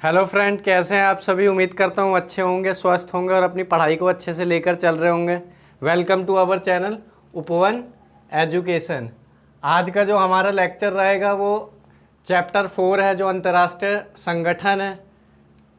Hello friend, कैसे हैं आप सभी। उम्मीद करता हूँ अच्छे होंगे, स्वस्थ होंगे और अपनी पढ़ाई को अच्छे से लेकर चल रहे होंगे। वेलकम टू आवर चैनल उपवन एजुकेशन। आज का जो हमारा लेक्चर रहेगा वो चैप्टर 4 है, जो अंतर्राष्ट्रीय संगठन है,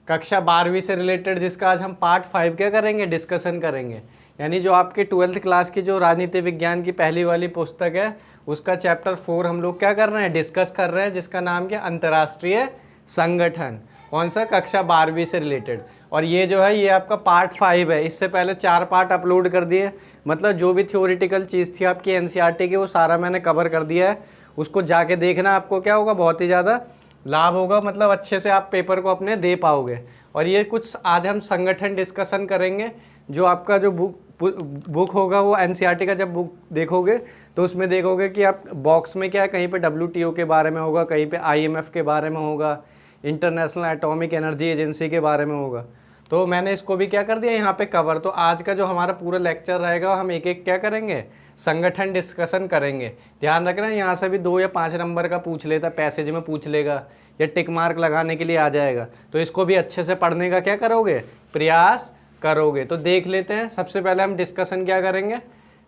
कक्षा 12वीं से रिलेटेड, जिसका आज हम पार्ट 5 क्या करेंगे, डिस्कशन करेंगे। यानी जो आपके 12th क्लास की जो राजनीति विज्ञान की पहली वाली पुस्तक है, उसका चैप्टर 4 हम लोग क्या कर रहे हैं, डिस्कस कर रहे हैं, जिसका नाम क्या, अंतर्राष्ट्रीय संगठन। कौन सा, कक्षा 12वीं से रिलेटेड। और ये जो है ये आपका पार्ट 5 है। इससे पहले 4 पार्ट अपलोड कर दिए, मतलब जो भी थ्योरेटिकल चीज़ थी आपकी एनसीईआरटी की वो सारा मैंने कवर कर दिया है। उसको जाके देखना, आपको क्या होगा, बहुत ही ज़्यादा लाभ होगा, मतलब अच्छे से आप पेपर को अपने दे पाओगे। और ये कुछ आज हम संगठन डिस्कशन करेंगे। जो आपका जो बुक होगा वो एनसीईआरटी का जब बुक देखोगे तो उसमें देखोगे कि आप बॉक्स में क्या है, कहीं पे डब्ल्यूटीओ के बारे में होगा, कहीं पे आईएमएफ के बारे में होगा, इंटरनेशनल एटॉमिक एनर्जी एजेंसी के बारे में होगा। तो मैंने इसको भी क्या कर दिया यहाँ पे कवर। तो आज का जो हमारा पूरा लेक्चर रहेगा हम एक एक क्या करेंगे, संगठन डिस्कशन करेंगे। ध्यान रखना, यहाँ से भी 2 या 5 नंबर का पूछ लेता, पैसेज में पूछ लेगा या टिक मार्क लगाने के लिए आ जाएगा। तो इसको भी अच्छे से पढ़ने का क्या करोगे, प्रयास करोगे। तो देख लेते हैं। सबसे पहले हम डिस्कशन क्या करेंगे,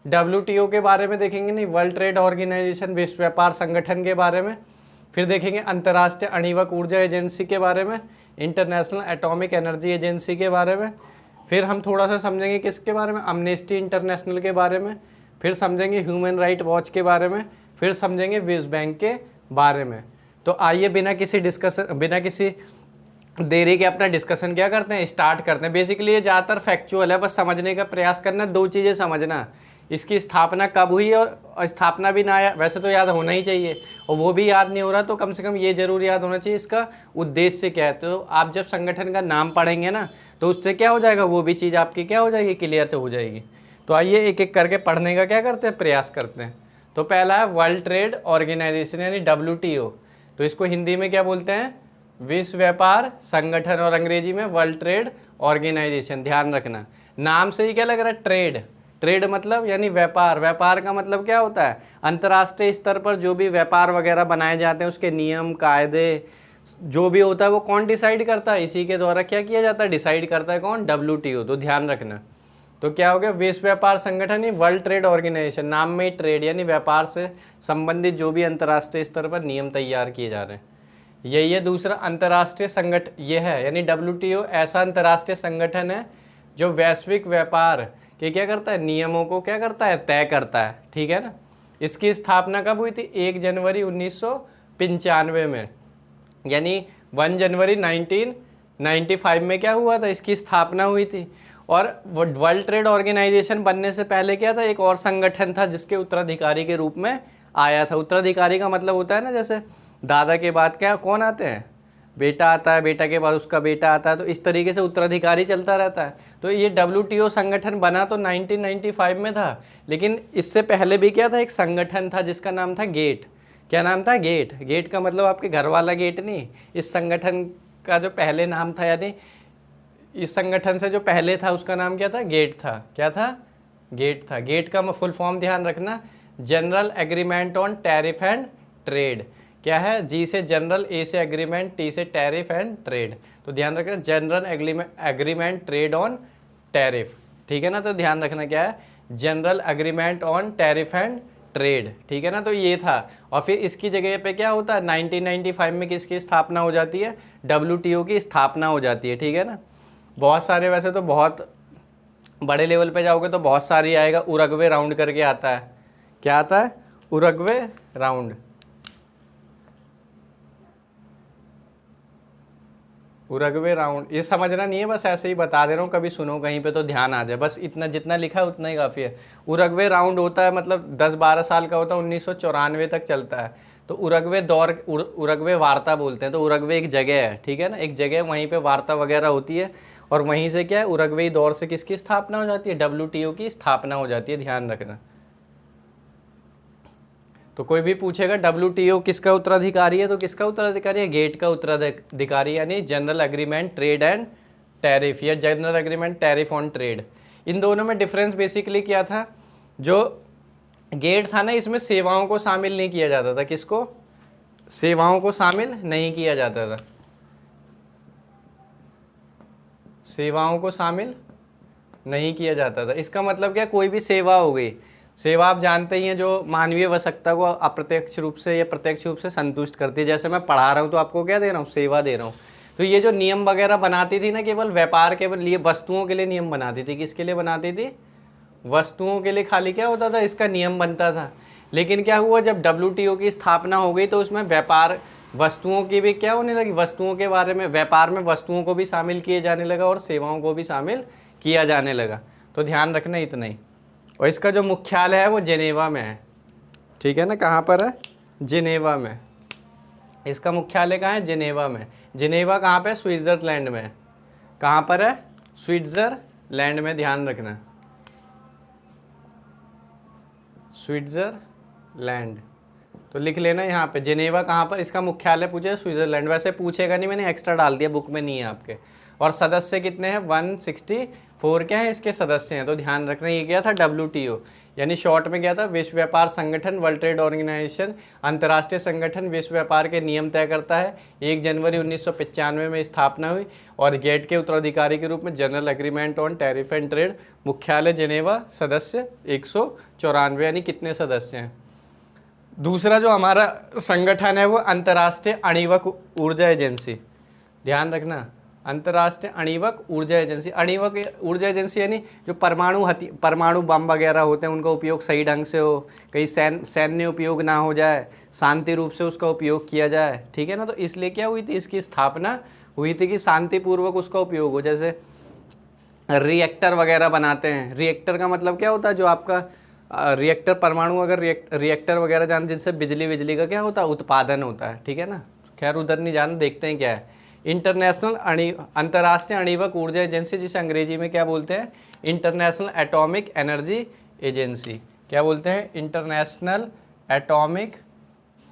डब्ल्यूटीओ के बारे में देखेंगे, नहीं, वर्ल्ड ट्रेड ऑर्गेनाइजेशन, विश्व व्यापार संगठन के बारे में। फिर देखेंगे अंतर्राष्ट्रीय अणुवक ऊर्जा एजेंसी के बारे में, इंटरनेशनल एटॉमिक एनर्जी एजेंसी के बारे में। फिर हम थोड़ा सा समझेंगे किसके बारे में, अमनेस्टी इंटरनेशनल के बारे में। फिर समझेंगे ह्यूमन राइट वॉच के बारे में। फिर समझेंगे विश्व बैंक के बारे में। तो आइए बिना किसी देरी के अपना डिस्कशन क्या करते हैं, स्टार्ट करते हैं। बेसिकली ये ज़्यादातर फैक्चुअल है, बस समझने का प्रयास करना। 2 चीज़ें समझना, इसकी स्थापना कब हुई और स्थापना भी ना आया, वैसे तो याद होना ही चाहिए, और वो भी याद नहीं हो रहा तो कम से कम ये जरूर याद होना चाहिए इसका उद्देश्य क्या है। तो आप जब संगठन का नाम पढ़ेंगे ना तो उससे क्या हो जाएगा, वो भी चीज़ आपकी क्या हो जाएगी, क्लियर तो हो जाएगी। तो आइए एक एक करके पढ़ने का क्या करते हैं, प्रयास करते हैं। तो पहला है वर्ल्ड ट्रेड ऑर्गेनाइजेशन यानी WTO। तो इसको हिंदी में क्या बोलते हैं, विश्व व्यापार संगठन, और अंग्रेजी में वर्ल्ड ट्रेड ऑर्गेनाइजेशन। ध्यान रखना, नाम से ही क्या लग रहा है, ट्रेड। ट्रेड मतलब यानी व्यापार। व्यापार का मतलब क्या होता है, अंतर्राष्ट्रीय स्तर पर जो भी व्यापार वगैरह बनाए जाते हैं उसके नियम कायदे जो भी होता है वो कौन डिसाइड करता है, इसी के द्वारा क्या किया जाता है, डिसाइड करता है कौन, WTO। तो ध्यान रखना। तो क्या हो गया, विश्व व्यापार संगठन ही वर्ल्ड ट्रेड ऑर्गेनाइजेशन, नाम में ही ट्रेड यानी व्यापार से संबंधित जो भी अंतर्राष्ट्रीय स्तर पर नियम तैयार किए जा रहे हैं, यही है। दूसरा अंतर्राष्ट्रीय संगठन ये है, यानी WTO ऐसा अंतर्राष्ट्रीय संगठन है जो वैश्विक व्यापार के क्या करता है, नियमों को क्या करता है, तय करता है। ठीक है ना। इसकी स्थापना कब हुई थी, 1 जनवरी 1995 में, यानी 1 जनवरी 1995 में क्या हुआ था, इसकी स्थापना हुई थी। और वर्ल्ड ट्रेड ऑर्गेनाइजेशन बनने से पहले क्या था, एक और संगठन था जिसके उत्तराधिकारी के रूप में आया था। उत्तराधिकारी का मतलब होता है ना, जैसे दादा के बाद क्या कौन आते हैं, बेटा आता है, बेटा के बाद उसका बेटा आता है, तो इस तरीके से उत्तराधिकारी चलता रहता है। तो ये WTO संगठन बना तो 1995 में था, लेकिन इससे पहले भी क्या था, एक संगठन था जिसका नाम था गेट। क्या नाम था, गेट। गेट का मतलब आपके घर वाला गेट नहीं, इस संगठन का जो पहले नाम था, यानी इस संगठन से जो पहले था उसका नाम क्या था, गेट था। क्या था, गेट था। गेट का फुल फॉर्म ध्यान रखना, general agreement on tariff and trade. क्या है, जी से जनरल, ए से एग्रीमेंट, टी से टैरिफ एंड ट्रेड। तो ध्यान रखना, general agreement trade on tariff. ठीक है ना। तो ध्यान रखना क्या है, general agreement on tariff and trade. ठीक है ना। तो ये था। और फिर इसकी जगह पे क्या होता है, 1995 में किसकी स्थापना हो जाती है, WTO की स्थापना हो जाती है। ठीक है ना। बहुत सारे, वैसे तो बहुत बड़े लेवल पे जाओगे तो बहुत सारी आएगा, उरुग्वे राउंड करके आता है। क्या आता है, उरुग्वे राउंड। उरुग्वे राउंड ये समझना नहीं है, बस ऐसे ही बता दे रहा हूँ, कभी सुनो कहीं पे तो ध्यान आ जाए, बस इतना जितना लिखा है उतना ही काफ़ी है। उरुग्वे राउंड होता है, मतलब 10-12 साल का होता है, 1994 तक चलता है। तो उरुग्वे दौर, उरुग्वे वार्ता बोलते हैं। तो उरुग्वे एक जगह है, ठीक है ना, एक जगह, वहीं पे वार्ता वगैरह होती है, और वहीं से क्या है, उरुग्वे दौर से किसकी स्थापना हो जाती है, WTO की स्थापना हो जाती है। ध्यान रखना। तो कोई भी पूछेगा WTO किसका उत्तराधिकारी है, तो किसका उत्तराधिकारी है, गेट का उत्तराधिकारी, यानी general agreement trade and tariff या general agreement tariff on trade. इन दोनों में डिफरेंस बेसिकली क्या था, जो गेट था ना, इसमें सेवाओं को शामिल नहीं किया जाता था। किसको, सेवाओं को शामिल नहीं किया जाता था। सेवाओं को शामिल नहीं किया जाता था। इसका मतलब क्या, कोई भी सेवा हो गई, सेवा आप जानते ही हैं जो मानवीय आवश्यकता को अप्रत्यक्ष रूप से या प्रत्यक्ष रूप से संतुष्ट करती है। जैसे मैं पढ़ा रहा हूँ तो आपको क्या दे रहा हूँ, सेवा दे रहा हूँ। तो ये जो नियम वगैरह बनाती थी ना, केवल व्यापार के लिए, वस्तुओं के लिए नियम बनाती थी। किसके लिए बनाती थी? वस्तुओं के लिए खाली क्या होता था, इसका नियम बनता था। लेकिन क्या हुआ, जब WTO की स्थापना हो गई तो उसमें व्यापार, वस्तुओं की भी क्या होने लगी, वस्तुओं के बारे में, व्यापार में वस्तुओं को भी शामिल किए जाने लगा और सेवाओं को भी शामिल किया जाने लगा। तो ध्यान रखना इतना ही। और इसका जो मुख्यालय है वो जेनेवा में है, ठीक है ना। कहाँ पर है? जेनेवा में। इसका मुख्यालय कहाँ है? जेनेवा में। जेनेवा कहाँ पे? स्विट्ज़रलैंड में। कहाँ पर है? स्विट्ज़रलैंड में, ध्यान रखना, स्विट्ज़रलैंड। तो लिख लेना यहाँ पे जेनेवा कहाँ पर, इसका मुख्यालय पूछे स्विट्ज़रलैंड। वैसे पूछेगा नहीं, मैंने एक्स्ट्रा डाल दिया, बुक में नहीं है आपके। और सदस्य कितने हैं? 164 क्या है इसके सदस्य हैं। तो ध्यान रखना, ये क्या था? WTO, यानी शॉर्ट में क्या था? विश्व व्यापार संगठन, वर्ल्ड ट्रेड ऑर्गेनाइजेशन, अंतर्राष्ट्रीय संगठन विश्व व्यापार के नियम तय करता है। 1 जनवरी 1995 में स्थापना हुई और गेट के उत्तराधिकारी के रूप में general agreement on tariff and trade. मुख्यालय जेनेवा, सदस्य 194, यानी कितने सदस्य हैं। दूसरा जो हमारा संगठन है वो अंतर्राष्ट्रीय अणुवक ऊर्जा एजेंसी। ध्यान रखना, अंतर्राष्ट्रीय अणुवक ऊर्जा एजेंसी। अणुवक ऊर्जा एजेंसी यानी जो परमाणु बम वगैरह होते हैं उनका उपयोग सही ढंग से हो, कहीं सैन्य उपयोग ना हो जाए, शांति रूप से उसका उपयोग किया जाए, ठीक है ना। तो इसलिए क्या हुई थी, इसकी स्थापना हुई थी कि शांतिपूर्वक उसका उपयोग हो। जैसे रिएक्टर वगैरह बनाते हैं, रिएक्टर का मतलब क्या होता है, जो आपका रिएक्टर, परमाणु अगर रिएक्टर वगैरह जान, जिनसे बिजली का क्या होता है, उत्पादन होता है, ठीक है ना। खैर उधर नहीं जाना, देखते हैं क्या है। इंटरनेशनल अंतर्राष्ट्रीय अणुवक ऊर्जा एजेंसी, जिसे अंग्रेजी में क्या बोलते हैं? International atomic energy agency. क्या बोलते हैं? इंटरनेशनल एटॉमिक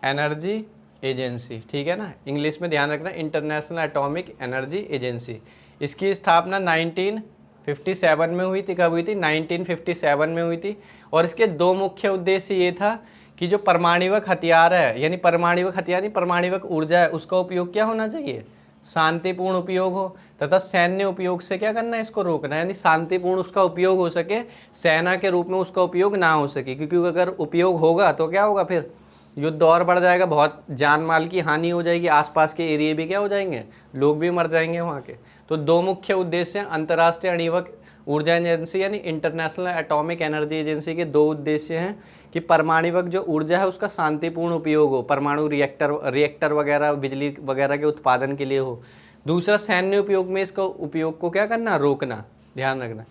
एनर्जी एजेंसी, ठीक है ना। इंग्लिश में ध्यान रखना, इंटरनेशनल एटॉमिक एनर्जी एजेंसी। इसकी स्थापना 1957 में हुई थी। कब हुई थी? 1957 में हुई थी। और इसके 2 मुख्य उद्देश्य ये था कि जो परमाणुक हथियार है, यानी परमाणुक हथियार नहीं, परमाणुक ऊर्जा है, उसका उपयोग क्या होना चाहिए? शांतिपूर्ण उपयोग हो, तथा सैन्य उपयोग से क्या करना है? इसको रोकना, यानी शांतिपूर्ण उसका उपयोग हो सके, सेना के रूप में उसका उपयोग ना हो सके। क्योंकि अगर उपयोग होगा तो क्या होगा, फिर युद्ध और बढ़ जाएगा, बहुत जान माल की हानि हो जाएगी, आसपास के एरिया भी क्या हो जाएंगे, लोग भी मर जाएंगे वहाँ के। तो 2 मुख्य उद्देश्य हैं। अंतर्राष्ट्रीय अणुवक ऊर्जा एजेंसी यानी इंटरनेशनल एटॉमिक एनर्जी एजेंसी के 2 उद्देश्य हैं कि परमाणुक जो ऊर्जा है उसका शांतिपूर्ण उपयोग हो, परमाणु रिएक्टर वगैरह, बिजली वगैरह के उत्पादन के लिए हो। दूसरा, सैन्य उपयोग में इसका उपयोग को क्या करना? रोकना। ध्यान रखना,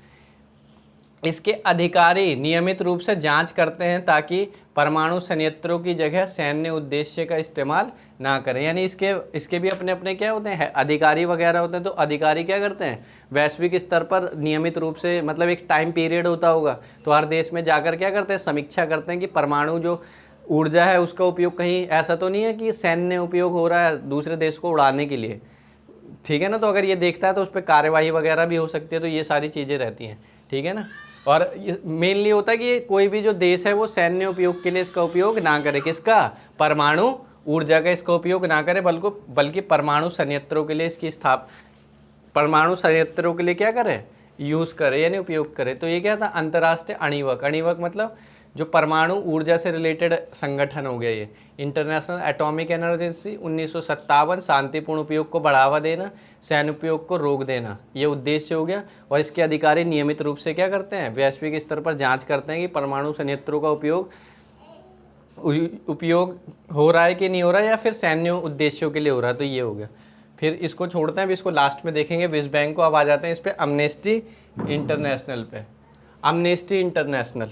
इसके अधिकारी नियमित रूप से जांच करते हैं ताकि परमाणु संयंत्रों की जगह सैन्य उद्देश्य का इस्तेमाल ना करें। यानी इसके भी अपने अपने क्या होते हैं, अधिकारी वगैरह होते हैं। तो अधिकारी क्या करते हैं? वैश्विक स्तर पर नियमित रूप से, मतलब एक टाइम पीरियड होता होगा, तो हर देश में जाकर क्या करते हैं? समीक्षा करते हैं कि परमाणु जो ऊर्जा है उसका उपयोग कहीं ऐसा तो नहीं है कि सैन्य उपयोग हो रहा है दूसरे देश को उड़ाने के लिए, ठीक है ना। तो अगर ये देखता है तो उस पर कार्यवाही वगैरह भी हो सकती है। तो ये सारी चीज़ें रहती हैं, ठीक है ना। और मेनली होता है कि कोई भी जो देश है वो सैन्य उपयोग के लिए इसका उपयोग ना करे। किसका? परमाणु ऊर्जा का इसका उपयोग ना करे, बल्कि परमाणु संयंत्रों के लिए इसकी परमाणु संयंत्रों के लिए क्या करे? यूज़ करे, यानी उपयोग करे। तो ये क्या था? अंतर्राष्ट्रीय अणुवक मतलब जो परमाणु ऊर्जा से रिलेटेड संगठन हो गया। ये इंटरनेशनल एटॉमिक एनर्जी एजेंसी 1957, शांतिपूर्ण उपयोग को बढ़ावा देना, सैन्य उपयोग को रोक देना, ये उद्देश्य हो गया। और इसके अधिकारी नियमित रूप से क्या करते हैं? वैश्विक स्तर पर जांच करते हैं कि परमाणु संयंत्रों का उपयोग हो रहा है कि नहीं हो रहा है, या फिर सैन्य उद्देश्यों के लिए हो रहा है। तो ये हो गया। फिर इसको छोड़ते हैं, अभी इसको लास्ट में देखेंगे, विश्व बैंक को। अब आ जाते हैं इस पर अम्नेस्टी इंटरनेशनल पे। अम्नेस्टी इंटरनेशनल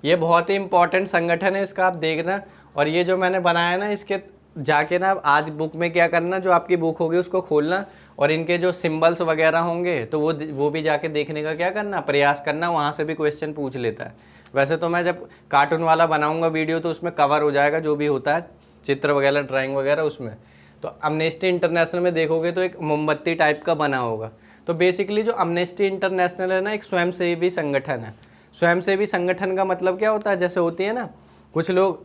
ये बहुत ही इंपॉर्टेंट संगठन है, इसका आप देखना। और ये जो मैंने बनाया ना, इसके जाके ना आज बुक में क्या करना, जो आपकी बुक होगी उसको खोलना, और इनके जो सिंबल्स वगैरह होंगे तो वो भी जाके देखने का क्या करना, प्रयास करना। वहाँ से भी क्वेश्चन पूछ लेता है। वैसे तो मैं जब कार्टून वाला बनाऊंगा वीडियो तो उसमें कवर हो जाएगा जो भी होता है, चित्र वगैरह, ड्राइंग वगैरह उसमें। तो अम्नेस्टी इंटरनेशनल में देखोगे तो एक मोमबत्ती टाइप का बना होगा। तो बेसिकली जो अम्नेस्टी इंटरनेशनल है ना, एक स्वयंसेवी संगठन है। स्वयंसेवी संगठन का मतलब क्या होता है? जैसे होती है ना, कुछ लोग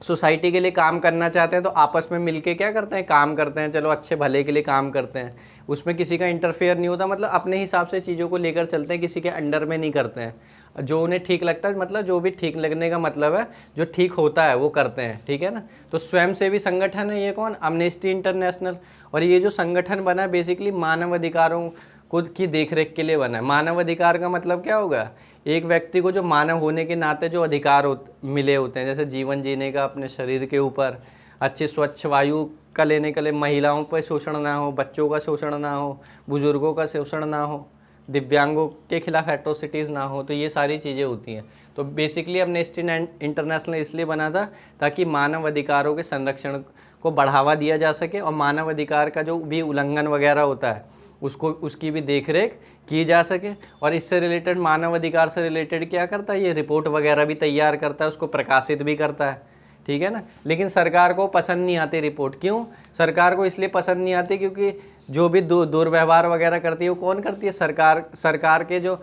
सोसाइटी के लिए काम करना चाहते हैं तो आपस में मिलके क्या करते हैं, काम करते हैं, चलो अच्छे भले के लिए काम करते हैं, उसमें किसी का इंटरफेयर नहीं होता, मतलब अपने हिसाब से चीज़ों को लेकर चलते हैं, किसी के अंडर में नहीं करते हैं, जो उन्हें ठीक लगता है, मतलब जो भी ठीक लगने का मतलब है जो ठीक होता है वो करते हैं, ठीक है ना। तो स्वयंसेवी संगठन है ये कौन, अमनेस्टी इंटरनेशनल। और ये जो संगठन बना है बेसिकली मानव अधिकारों खुद की देखरेख के लिए बना है। मानव अधिकार का मतलब क्या होगा, एक व्यक्ति को जो मानव होने के नाते जो अधिकार मिले होते हैं, जैसे जीवन जीने का, अपने शरीर के ऊपर अच्छी स्वच्छ वायु का लेने के लिए, महिलाओं पर शोषण ना हो, बच्चों का शोषण ना हो, बुजुर्गों का शोषण ना हो, दिव्यांगों के खिलाफ एट्रोसिटीज़ ना हो, तो ये सारी चीज़ें होती हैं। तो बेसिकली अमनेस्टी इंटरनेशनल इसलिए बना था ताकि मानव अधिकारों के संरक्षण को बढ़ावा दिया जा सके और मानव अधिकार का जो भी उल्लंघन वगैरह होता है उसकी भी देखरेख की जा सके। और इससे रिलेटेड, मानव अधिकार से रिलेटेड क्या करता है, ये रिपोर्ट वगैरह भी तैयार करता है, उसको प्रकाशित भी करता है, ठीक है ना। लेकिन सरकार को पसंद नहीं आती रिपोर्ट। क्यों सरकार को इसलिए पसंद नहीं आती, क्योंकि जो भी दुर्व्यवहार वगैरह करती है वो कौन करती है, सरकार के जो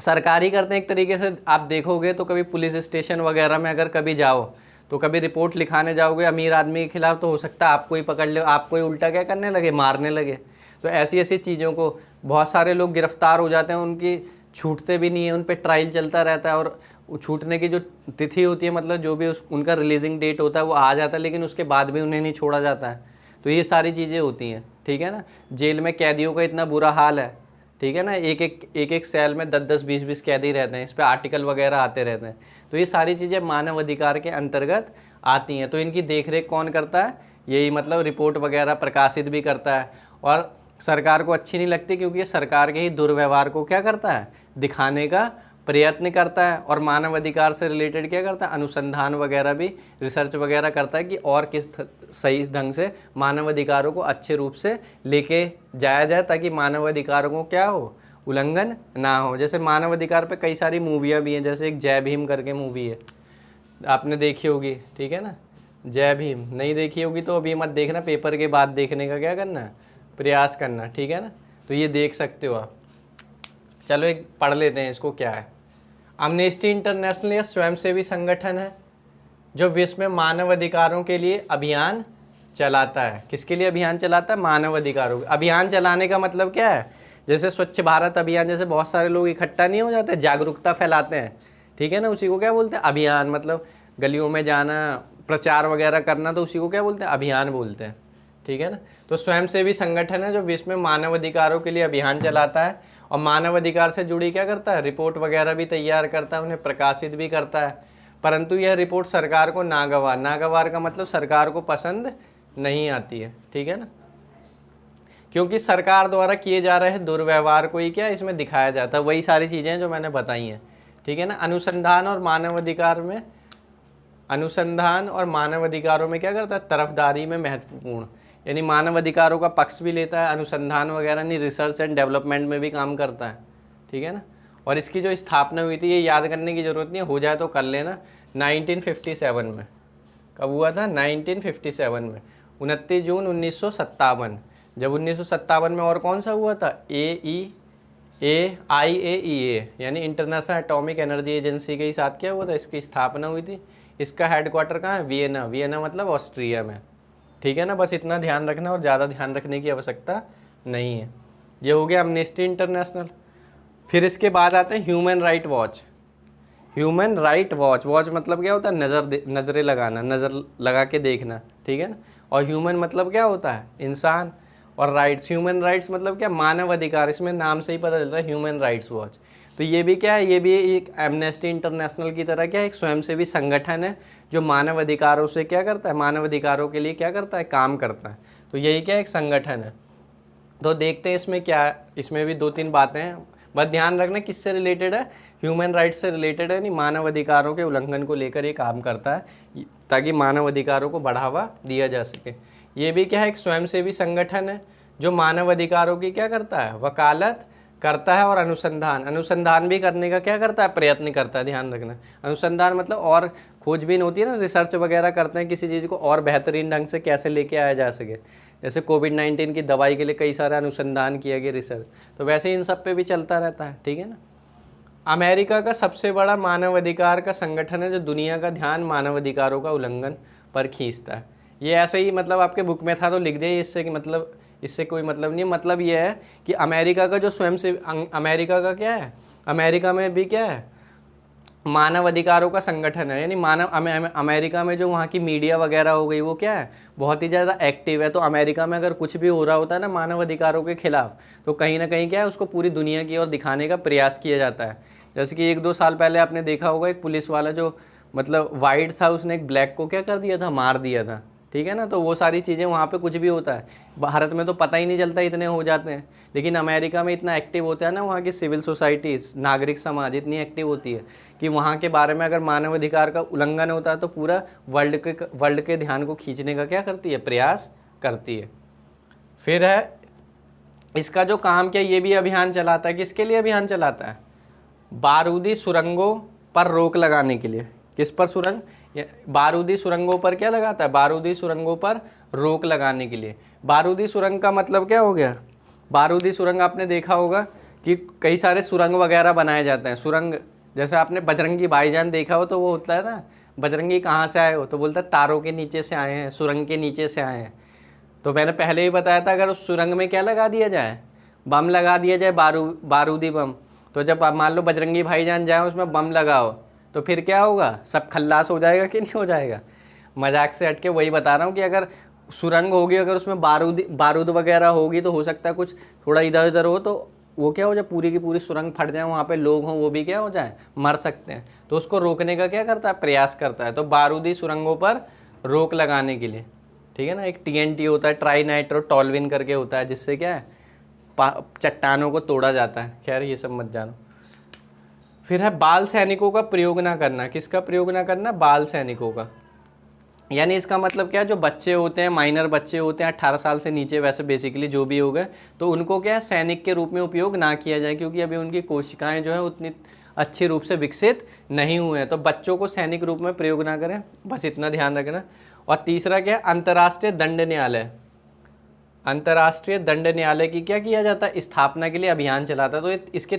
सरकारी करते हैं एक तरीके से। आप देखोगे तो कभी पुलिस स्टेशन वगैरह में अगर कभी जाओ तो कभी रिपोर्ट लिखाने जाओगे अमीर आदमी के खिलाफ, तो हो सकता है आपको ही पकड़ ले, आपको ही उल्टा क्या करने लगे, मारने लगे। तो ऐसी ऐसी चीज़ों को बहुत सारे लोग गिरफ्तार हो जाते हैं, उनकी छूटते भी नहीं है, उन पर ट्रायल चलता रहता है, और छूटने की जो तिथि होती है, मतलब जो भी उनका रिलीजिंग डेट होता है वो आ जाता है, लेकिन उसके बाद भी उन्हें नहीं छोड़ा जाता है। तो ये सारी चीज़ें होती हैं, ठीक है ना। जेल में कैदियों का इतना बुरा हाल है, ठीक है ना, एक सेल में 10-10, 20-20 कैदी रहते हैं, इस पर आर्टिकल वगैरह आते रहते हैं। तो ये सारी चीज़ें मानव अधिकार के अंतर्गत आती हैं। तो इनकी देखरेख कौन करता है, यही मतलब रिपोर्ट वगैरह प्रकाशित भी करता है। और सरकार को अच्छी नहीं लगती, क्योंकि ये सरकार के ही दुर्व्यवहार को क्या करता है, दिखाने का प्रयत्न करता है। और मानव अधिकार से रिलेटेड क्या करता है, अनुसंधान वगैरह भी, रिसर्च वगैरह करता है कि और किस सही ढंग से मानव अधिकारों को अच्छे रूप से लेके जाया जाए, ताकि मानव अधिकारों को क्या हो, उल्लंघन ना हो। जैसे मानव अधिकार पे कई सारी मूवियाँ भी हैं, जैसे एक जय भीम करके मूवी है, आपने देखी होगी, ठीक है ना। जय भीम नहीं देखी होगी तो अभी मत देखना, पेपर के बाद देखने का क्या करना, प्रयास करना, ठीक है ना। तो ये देख सकते हो आप। चलो एक पढ़ लेते हैं इसको, क्या है। अमनेस्टी इंटरनेशनल एक स्वयंसेवी संगठन है जो विश्व में मानव अधिकारों के लिए अभियान चलाता है। किसके लिए अभियान चलाता है, मानव अधिकारों। अभियान चलाने का मतलब क्या है, जैसे स्वच्छ भारत अभियान, जैसे बहुत सारे लोग इकट्ठा नहीं हो जाते, जागरूकता फैलाते हैं, ठीक है ना, उसी को क्या बोलते हैं, अभियान। मतलब गलियों में जाना, प्रचार वगैरह करना, तो उसी को क्या बोलते हैं, अभियान बोलते हैं, ठीक है ना। तो स्वयंसेवी संगठन है जो विश्व में मानव अधिकारों के लिए अभियान चलाता है, और मानव अधिकार से जुड़ी क्या करता है, रिपोर्ट वगैरह भी तैयार करता है, उन्हें प्रकाशित भी करता है। परंतु यह रिपोर्ट सरकार को नागवार का मतलब सरकार को पसंद नहीं आती है, ठीक है ना, क्योंकि सरकार द्वारा किए जा रहे दुर्व्यवहार को ही क्या इसमें दिखाया जाता है, वही सारी चीज़ें जो मैंने बताई हैं, ठीक है ना। अनुसंधान और मानव अधिकारों में क्या करता है, तरफदारी में महत्वपूर्ण, यानी मानव अधिकारों का पक्ष भी लेता है, अनुसंधान वगैरह नहीं, रिसर्च एंड डेवलपमेंट में भी काम करता है, ठीक है ना। और इसकी जो स्थापना हुई थी, ये याद करने की ज़रूरत नहीं है, हो जाए तो कर लेना, 1957 में। कब हुआ था, 1957 में, 29 जून 1957। जब 1957 में और कौन सा हुआ था, IAEA यानी इंटरनेशनल एटॉमिक एनर्जी एजेंसी के ही साथ क्या हुआ था, इसकी स्थापना हुई थी। इसका हेडक्वार्टर कहाँ है, वियना मतलब ऑस्ट्रिया में, ठीक है ना। बस इतना ध्यान रखना और ज़्यादा ध्यान रखने की आवश्यकता नहीं है। ये हो गया अमनेस्टी इंटरनेशनल। फिर इसके बाद आते हैं human right watch. Human right watch मतलब क्या होता है, नज़रें लगाना, नज़र लगा के देखना, ठीक है ना। और ह्यूमन मतलब क्या होता है, इंसान। और राइट्स, ह्यूमन राइट्स मतलब क्या, मानव अधिकार। इसमें नाम से ही पता चलता है, ह्यूमन राइट्स वॉच। तो ये भी क्या है, ये भी एक एमनेस्टी इंटरनेशनल की तरह क्या है, एक स्वयंसेवी संगठन है जो मानव अधिकारों से क्या करता है, मानव अधिकारों के लिए क्या करता है, काम करता है। तो यही क्या एक संगठन है। तो देखते हैं इसमें क्या है, इसमें भी 2-3 बातें हैं, बस ध्यान रखना किससे रिलेटेड है, ह्यूमन राइट्स से रिलेटेड है, नहीं मानव अधिकारों के उल्लंघन को लेकर ये काम करता है, ताकि मानव अधिकारों को बढ़ावा दिया जा सके। ये भी क्या है, एक स्वयंसेवी संगठन है जो मानव अधिकारों की क्या करता है, वकालत करता है और अनुसंधान भी करने का क्या करता है, प्रयत्न करता है। ध्यान रखना, अनुसंधान मतलब और खोजबीन होती है ना, रिसर्च वगैरह करते हैं किसी चीज़ को और बेहतरीन ढंग से कैसे लेके आया जा सके। जैसे कोविड-19 की दवाई के लिए कई सारा अनुसंधान किया गया, रिसर्च, तो वैसे ही इन सब पे भी चलता रहता है, ठीक है ना। अमेरिका का सबसे बड़ा मानवाधिकार का संगठन है जो दुनिया का ध्यान मानवाधिकारों का उल्लंघन पर खींचता है। ये ऐसे ही मतलब आपके बुक में था तो लिख दिया, इससे कि मतलब इससे कोई मतलब नहीं। मतलब ये है कि अमेरिका का जो स्वयं से अमेरिका का क्या है, अमेरिका में भी क्या है, मानव अधिकारों का संगठन है। यानी अमेरिका में जो वहाँ की मीडिया वगैरह हो गई वो क्या है, बहुत ही ज़्यादा एक्टिव है। तो अमेरिका में अगर कुछ भी हो रहा होता है ना मानव अधिकारों के खिलाफ, तो कहीं ना कहीं क्या है, उसको पूरी दुनिया की ओर दिखाने का प्रयास किया जाता है। जैसे कि 1-2 साल पहले आपने देखा होगा, एक पुलिस वाला जो मतलब वाइट था, उसने एक ब्लैक को क्या कर दिया था, मार दिया था। ठीक है ना। तो वो सारी चीज़ें वहाँ पे कुछ भी होता है, भारत में तो पता ही नहीं चलता, इतने हो जाते हैं। लेकिन अमेरिका में इतना एक्टिव होता है ना, वहाँ की सिविल सोसाइटीज़, नागरिक समाज इतनी एक्टिव होती है कि वहाँ के बारे में अगर मानवाधिकार का उल्लंघन होता है तो पूरा वर्ल्ड के ध्यान को खींचने का क्या करती है, प्रयास करती है। फिर है इसका जो काम क्या, ये भी अभियान चलाता है। किसके लिए अभियान चलाता है, बारूदी सुरंगों पर रोक लगाने के लिए। किस पर सुरंग, बारूदी सुरंगों पर क्या लगाता है, बारूदी सुरंगों पर रोक लगाने के लिए। बारूदी सुरंग का मतलब क्या हो गया, बारूदी सुरंग आपने देखा होगा कि कई सारे सुरंग वगैरह बनाए जाते हैं। सुरंग जैसे आपने बजरंगी भाईजान देखा हो तो वो होता है ना, बजरंगी कहाँ से आए हो, तो बोलता है तारों के नीचे से आए हैं, सुरंग के नीचे से आए हैं। तो मैंने पहले ही बताया था, अगर उस सुरंग में क्या लगा दिया जाए, बम लगा दिया जाए, बारूदी बम, तो जब आप मान लो बजरंगी भाईजान जाए उसमें बम लगाओ तो फिर क्या होगा, सब खल्लास हो जाएगा कि नहीं हो जाएगा। मजाक से हटके वही बता रहा हूँ कि अगर सुरंग होगी, अगर उसमें बारूद वगैरह होगी तो हो सकता है कुछ थोड़ा इधर उधर हो तो वो क्या हो जाए, पूरी की पूरी सुरंग फट जाए, वहाँ पे लोग हों वो भी क्या हो जाए, मर सकते हैं। तो उसको रोकने का क्या करता है, प्रयास करता है। तो बारूदी सुरंगों पर रोक लगाने के लिए, ठीक है ना। एक TNT होता है, ट्राई नाइट्रो टॉलविन करके होता है, जिससे क्या है चट्टानों को तोड़ा जाता है। खैर ये सब मत जानो। फिर है बाल सैनिकों का प्रयोग ना करना। किसका प्रयोग ना करना, बाल सैनिकों का। यानी इसका मतलब क्या है, जो बच्चे होते हैं, माइनर बच्चे होते हैं 18 साल से नीचे, वैसे बेसिकली जो भी हो गए, तो उनको क्या है सैनिक के रूप में उपयोग ना किया जाए, क्योंकि अभी उनकी कोशिकाएं जो है उतनी अच्छी रूप से विकसित नहीं हुए हैं। तो बच्चों को सैनिक रूप में प्रयोग ना करें, बस इतना ध्यान रखना। और तीसरा क्या है, अंतर्राष्ट्रीय दंड न्यायालय। अंतर्राष्ट्रीय दंड न्यायालय की क्या किया जाता है, स्थापना के लिए अभियान चलाता है। तो इसके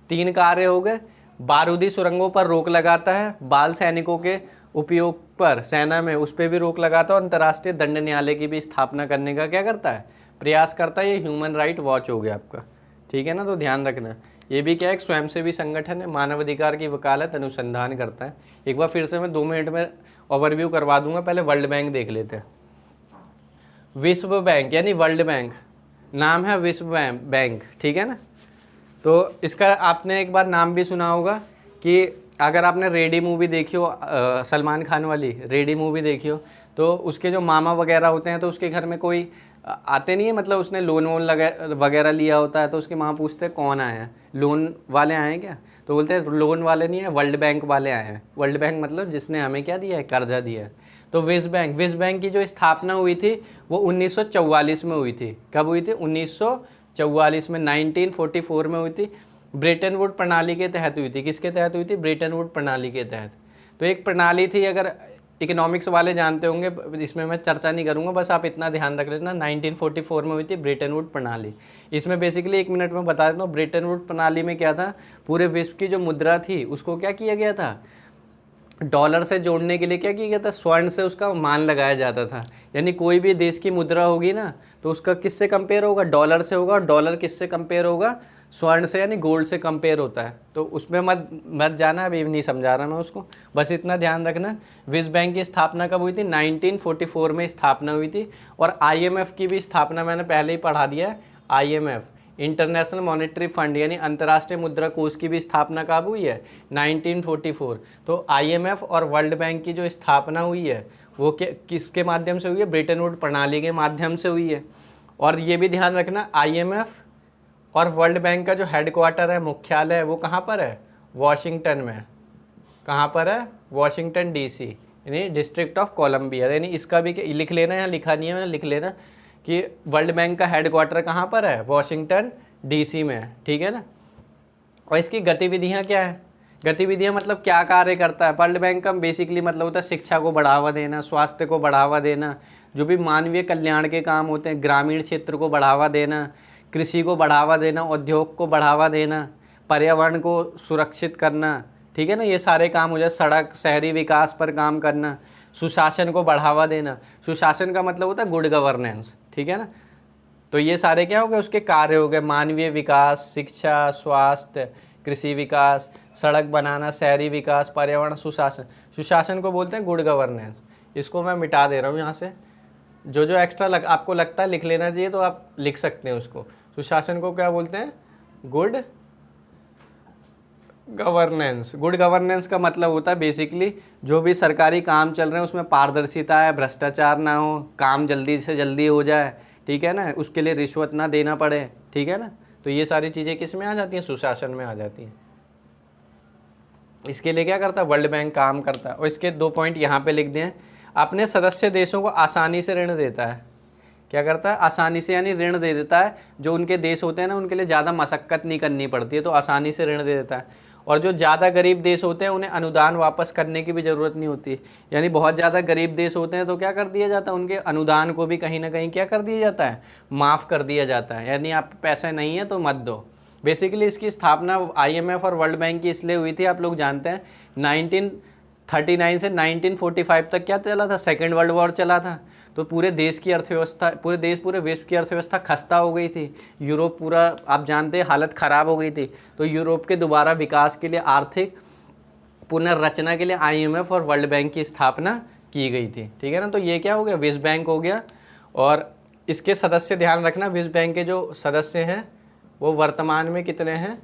तीन कार्य हो गए, बारूदी सुरंगों पर रोक लगाता है, बाल सैनिकों के उपयोग पर सेना में उस पर भी रोक लगाता है, और अंतर्राष्ट्रीय दंड न्यायालय की भी स्थापना करने का क्या करता है, प्रयास करता है। ये ह्यूमन राइट वॉच हो गया आपका, ठीक है ना। तो ध्यान रखना, ये भी क्या है, एक स्वयंसेवी संगठन है, मानवाधिकार की वकालत अनुसंधान करता है। एक बार फिर से मैं 2 मिनट में ओवरव्यू करवा दूंगा, पहले वर्ल्ड बैंक देख लेते हैं। विश्व बैंक यानी वर्ल्ड बैंक, नाम है विश्व बैंक, ठीक है ना। तो इसका आपने एक बार नाम भी सुना होगा कि अगर आपने रेडी मूवी देखी हो, सलमान खान वाली रेडी मूवी देखी हो, तो उसके जो मामा वगैरह होते हैं तो उसके घर में कोई आते नहीं है, मतलब उसने लोन वोन वगैरह लिया होता है, तो उसके माँ पूछते हैं कौन आए हैं, लोन वाले आए हैं क्या, तो बोलते हैं लोन वाले नहीं है, वर्ल्ड बैंक वाले आए हैं। वर्ल्ड बैंक मतलब जिसने हमें क्या दिया है, कर्जा दिया है। तो विश्व बैंक की जो स्थापना हुई थी वो 1944 में हुई थी। कब हुई थी, 1944 में, 1944 में हुई थी। ब्रेटन वुड प्रणाली के तहत हुई थी। किसके तहत हुई थी, ब्रेटन वुड प्रणाली के तहत। तो एक प्रणाली थी, अगर इकोनॉमिक्स वाले जानते होंगे, इसमें मैं चर्चा नहीं करूंगा, बस आप इतना ध्यान रख लेना, 1944 में हुई थी ब्रेटन वुड प्रणाली। इसमें बेसिकली 1 मिनट में बता देता हूँ, ब्रेटन वुड प्रणाली में क्या था, पूरे विश्व की जो मुद्रा थी उसको क्या किया गया था, डॉलर से जोड़ने के लिए क्या किया गया था, स्वर्ण से उसका मान लगाया जाता था। यानी कोई भी देश की मुद्रा होगी ना तो उसका किससे कंपेयर होगा, डॉलर से होगा, और डॉलर किससे कंपेयर होगा, स्वर्ण से यानी गोल्ड से कंपेयर होता है। तो उसमें मत जाना, अभी नहीं समझा रहा मैं उसको, बस इतना ध्यान रखना। विश्व बैंक की स्थापना कब हुई थी, 1944 में स्थापना हुई थी। और IMF की भी स्थापना मैंने पहले ही पढ़ा दिया है। IMF इंटरनेशनल मॉनेटरी फंड यानी अंतर्राष्ट्रीय मुद्रा कोष की भी स्थापना कब हुई है, 1944। तो IMF और वर्ल्ड बैंक की जो स्थापना हुई है वो किसके माध्यम से हुई है, ब्रेटन वुड प्रणाली के माध्यम से हुई है। और ये भी ध्यान रखना, IMF और वर्ल्ड बैंक का जो हेडक्वार्टर है, मुख्यालय है, वो कहाँ पर है, वॉशिंगटन में। कहाँ पर है, वॉशिंगटन DC यानी डिस्ट्रिक्ट ऑफ कोलंबिया। यानी इसका भी लिख लेना, यहाँ लिखा नहीं है मैंने, लिख लेना कि वर्ल्ड बैंक का हेडक्वार्टर कहाँ पर है, वॉशिंगटन DC में है, ठीक है ना। और इसकी गतिविधियाँ क्या है, गतिविधियाँ मतलब क्या कार्य करता है। वर्ल्ड बैंक का बेसिकली मतलब होता है शिक्षा को बढ़ावा देना, स्वास्थ्य को बढ़ावा देना, जो भी मानवीय कल्याण के काम होते हैं, ग्रामीण क्षेत्र को बढ़ावा देना, कृषि को बढ़ावा देना, उद्योग को बढ़ावा देना, पर्यावरण को सुरक्षित करना, ठीक है ना, ये सारे काम हो जाए। सड़क, शहरी विकास पर काम करना, सुशासन को बढ़ावा देना। सुशासन का मतलब होता है गुड गवर्नेंस, ठीक है ना। तो ये सारे क्या हो गए, उसके कार्य हो गए। मानवीय विकास, शिक्षा, स्वास्थ्य, कृषि विकास, सड़क बनाना, शहरी विकास, पर्यावरण, सुशासन। सुशासन को बोलते हैं गुड गवर्नेंस। इसको मैं मिटा दे रहा हूँ यहाँ से। जो जो एक्स्ट्रा आपको लगता है लिख लेना चाहिए तो आप लिख सकते हैं उसको। सुशासन को क्या बोलते हैं, गुड गवर्नेंस। गुड गवर्नेंस का मतलब होता है बेसिकली जो भी सरकारी काम चल रहे हैं उसमें पारदर्शिता है, भ्रष्टाचार ना हो, काम जल्दी से जल्दी हो जाए, ठीक है ना, उसके लिए रिश्वत ना देना पड़े, ठीक है ना। तो ये सारी चीज़ें किस में आ जाती हैं, सुशासन में आ जाती हैं। इसके लिए क्या करता है, वर्ल्ड बैंक काम करता है। और इसके 2 पॉइंट यहाँ पे लिख दिए। अपने सदस्य देशों को आसानी से ऋण देता है। क्या करता है, आसानी से, यानी ऋण दे देता है। जो उनके देश होते हैं ना उनके लिए ज़्यादा मशक्क़त नहीं करनी पड़ती है, तो आसानी से ऋण दे देता है। और जो ज़्यादा गरीब देश होते हैं उन्हें अनुदान वापस करने की भी ज़रूरत नहीं होती। यानी बहुत ज़्यादा गरीब देश होते हैं तो क्या कर दिया जाता है, उनके अनुदान को भी कहीं ना कहीं क्या कर दिया जाता है, माफ़ कर दिया जाता है। यानी आप पैसे नहीं है तो मत दो। बेसिकली इसकी स्थापना IMF और वर्ल्ड बैंक की इसलिए हुई थी, आप लोग जानते हैं 1939 से 1945 तक क्या चला था, सेकेंड वर्ल्ड वॉर चला था। तो पूरे देश की अर्थव्यवस्था, पूरे विश्व की अर्थव्यवस्था खस्ता हो गई थी। यूरोप पूरा आप जानते हैं हालत ख़राब हो गई थी। तो यूरोप के दोबारा विकास के लिए, आर्थिक पुनर्रचना के लिए IMF और वर्ल्ड बैंक की स्थापना की गई थी, ठीक है ना। तो ये क्या हो गया, विश्व बैंक हो गया। और इसके सदस्य, ध्यान रखना, विश्व बैंक के जो सदस्य हैं वो वर्तमान में कितने हैं,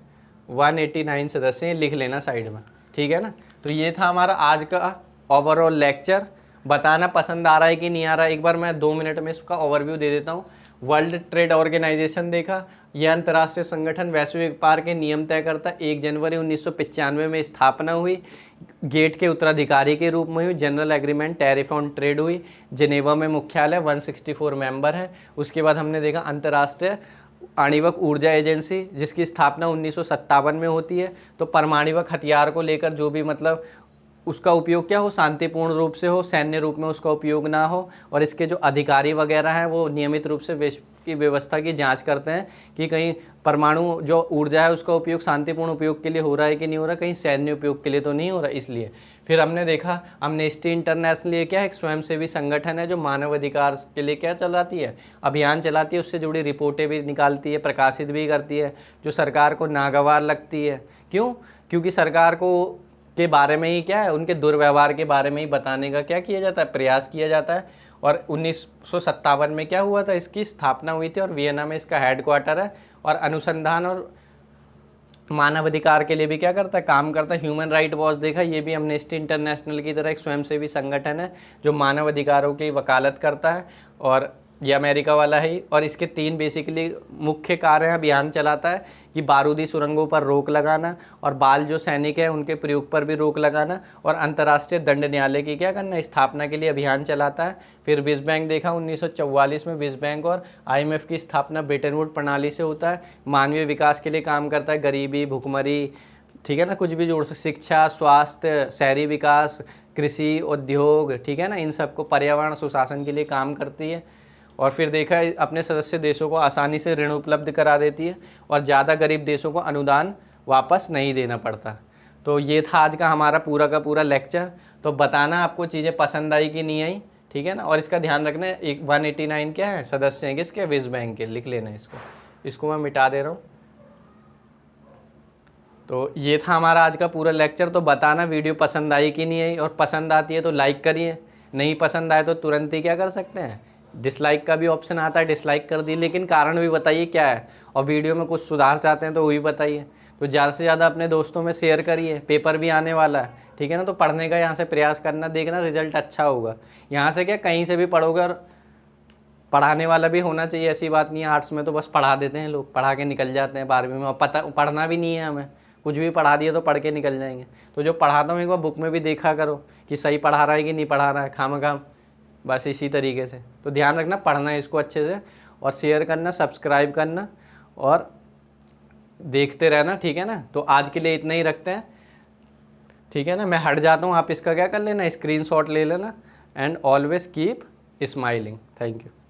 189 सदस्य हैं, लिख लेना साइड में, ठीक है ना। तो ये था हमारा आज का ओवरऑल लेक्चर। बताना पसंद आ रहा है कि नहीं आ रहा है। एक बार मैं 2 मिनट में इसका ओवरव्यू दे देता हूँ। वर्ल्ड ट्रेड ऑर्गेनाइजेशन देखा, यह अंतर्राष्ट्रीय संगठन वैश्विक व्यापार के नियम तय करता। 1 जनवरी 1995 में स्थापना हुई। गेट के उत्तराधिकारी के रूप में हुई। General agreement tariff on trade हुई। जिनेवा में मुख्यालय, 164 मेंबर हैं। उसके बाद हमने देखा अंतर्राष्ट्रीय आणविक ऊर्जा एजेंसी, जिसकी स्थापना 1957 में होती है। तो परमाणुक हथियार को लेकर जो भी मतलब उसका उपयोग क्या हो, शांतिपूर्ण रूप से हो, सैन्य रूप में उसका उपयोग ना हो। और इसके जो अधिकारी वगैरह हैं वो नियमित रूप से विश्व की व्यवस्था की जांच करते हैं कि कहीं परमाणु जो ऊर्जा है उसका उपयोग शांतिपूर्ण उपयोग के लिए हो रहा है कि नहीं हो रहा, कहीं सैन्य उपयोग के लिए तो नहीं हो रहा। इसलिए फिर हमने देखा अमनेस्टी इंटरनेशनल, ये क्या है, एक स्वयंसेवी संगठन है जो मानव अधिकार के लिए क्या चलाती है, अभियान चलाती है। उससे जुड़ी रिपोर्टें भी निकालती है, प्रकाशित भी करती है, जो सरकार को नागवार लगती है। क्यों, क्योंकि सरकार को के बारे में ही क्या है, उनके दुर्व्यवहार के बारे में ही बताने का क्या किया जाता है, प्रयास किया जाता है। और 1957 में क्या हुआ था, इसकी स्थापना हुई थी और वियना में इसका हेडक्वार्टर है। और अनुसंधान और मानवाधिकार के लिए भी क्या करता है, काम करता है। ह्यूमन राइट वॉच देखा, ये भी अमनेस्टी इंटरनेशनल की तरह एक स्वयंसेवी संगठन है जो मानव अधिकारों की वकालत करता है। और ये अमेरिका वाला है। और इसके 3 बेसिकली मुख्य कार्य हैं। अभियान चलाता है कि बारूदी सुरंगों पर रोक लगाना, और बाल जो सैनिक हैं उनके प्रयोग पर भी रोक लगाना, और अंतर्राष्ट्रीय दंड न्यायालय की क्या करना, स्थापना के लिए अभियान चलाता है। फिर विश्व बैंक देखा, 1944 में विश्व बैंक और IMF की स्थापना ब्रेटन वुड प्रणाली से होता है। मानवीय विकास के लिए काम करता है, गरीबी, भुखमरी, ठीक है ना, कुछ भी जोड़ सकते, शिक्षा, स्वास्थ्य, शहरी विकास, कृषि, उद्योग, ठीक है ना, इन सबको, पर्यावरण, सुशासन के लिए काम करती है। और फिर देखा है अपने सदस्य देशों को आसानी से ऋण उपलब्ध करा देती है, और ज़्यादा गरीब देशों को अनुदान वापस नहीं देना पड़ता। तो ये था आज का हमारा पूरा का पूरा लेक्चर। तो बताना आपको चीज़ें पसंद आई कि नहीं आई, ठीक है ना। और इसका ध्यान रखना, 189 क्या है, सदस्य हैं किसके, विश्व बैंक के, लिख लेना इसको मैं मिटा दे रहा हूँ। तो ये था हमारा आज का पूरा लेक्चर। तो बताना वीडियो पसंद आई कि नहीं आई, और पसंद आती है तो लाइक करिए, नहीं पसंद आए तो तुरंत ही क्या कर सकते हैं, डिसलाइक का भी ऑप्शन आता है, डिसलाइक कर दी। लेकिन कारण भी बताइए क्या है, और वीडियो में कुछ सुधार चाहते हैं तो वो भी बताइए। तो ज़्यादा से ज़्यादा अपने दोस्तों में शेयर करिए, पेपर भी आने वाला है, ठीक है ना। तो पढ़ने का यहाँ से प्रयास करना, देखना रिजल्ट अच्छा होगा। यहाँ से क्या कहीं से भी पढ़ोगे, और पढ़ाने वाला भी होना चाहिए, ऐसी बात नहीं है। आर्ट्स में तो बस पढ़ा देते हैं लोग, पढ़ा के निकल जाते हैं 12वीं में, और पढ़ना भी नहीं है हमें, कुछ भी पढ़ा दिया तो पढ़ के निकल जाएंगे। तो जो पढ़ाता हूँ एक बार बुक में भी देखा करो कि सही पढ़ा रहा है कि नहीं पढ़ा रहा है, खामखा बस इसी तरीके से। तो ध्यान रखना, पढ़ना है इसको अच्छे से, और शेयर करना, सब्सक्राइब करना, और देखते रहना, ठीक है ना। तो आज के लिए इतना ही रखते हैं, ठीक है ना। मैं हट जाता हूँ, आप इसका क्या कर लेना, स्क्रीनशॉट ले लेना, and always keep smiling. Thank you.